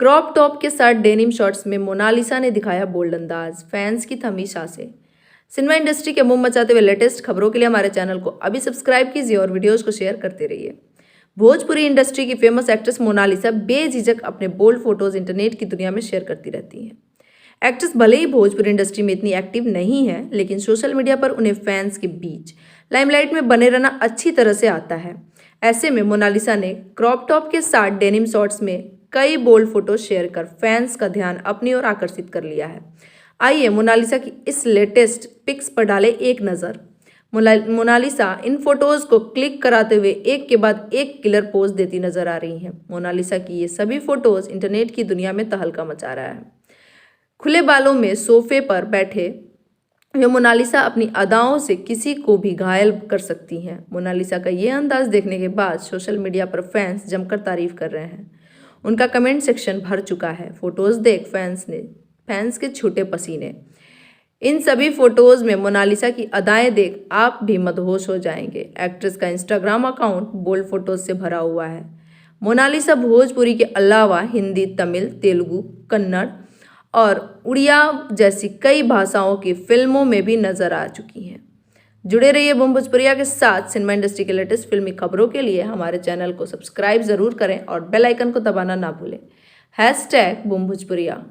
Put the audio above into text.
Crop top के साथ denim shorts में मोनालिसा ने दिखाया बोल्ड अंदाज, फैंस की थमी सांसें। सिनेमा इंडस्ट्री के मुंह मचाते हुए लेटेस्ट खबरों के लिए हमारे चैनल को अभी सब्सक्राइब कीजिए और वीडियोस को शेयर करते रहिए। भोजपुरी इंडस्ट्री की फेमस एक्ट्रेस मोनालिसा बेझिझक अपने बोल्ड फोटोज इंटरनेट की दुनिया में शेयर करती रहती हैं। एक्ट्रेस भले ही भोजपुरी इंडस्ट्री में इतनी एक्टिव नहीं है, लेकिन सोशल मीडिया पर उन्हें फैंस के बीच लाइमलाइट में बने रहना अच्छी तरह से आता है। ऐसे में मोनालिसा ने क्रॉप टॉप के साथ डेनिम शॉर्ट्स में कई बोल्ड फोटो शेयर कर फैंस का ध्यान अपनी ओर आकर्षित कर लिया है। आइए मोनालिसा की इस लेटेस्ट पिक्स पर डालें एक नज़र। मोनालिसा इन फोटोज को क्लिक कराते हुए एक के बाद एक किलर पोज देती नजर आ रही हैं। मोनालिसा की ये सभी फोटोज इंटरनेट की दुनिया में तहलका मचा रहा है। खुले बालों में सोफे पर बैठे ये मोनालिसा अपनी अदाओं से किसी को भी घायल कर सकती हैं। मोनालिसा का ये अंदाज देखने के बाद सोशल मीडिया पर फैंस जमकर तारीफ कर रहे हैं। उनका कमेंट सेक्शन भर चुका है। फोटोज देख फैंस के छूटे पसीने। इन सभी फोटोज में मोनालिसा की अदाएं देख आप भी मदहोश हो जाएंगे। एक्ट्रेस का इंस्टाग्राम अकाउंट बोल्ड फोटोज से भरा हुआ है। मोनालिसा भोजपुरी के अलावा हिंदी, तमिल, तेलुगु, कन्नड़ और उड़िया जैसी कई भाषाओं की फिल्मों में भी नजर आ चुकी हैं। जुड़े रहिए बूम भोजपुरिया के साथ। सिनेमा इंडस्ट्री के लेटेस्ट फिल्मी खबरों के लिए हमारे चैनल को सब्सक्राइब जरूर करें और बेल आइकन को दबाना ना भूलें। #बूम भोजपुरिया।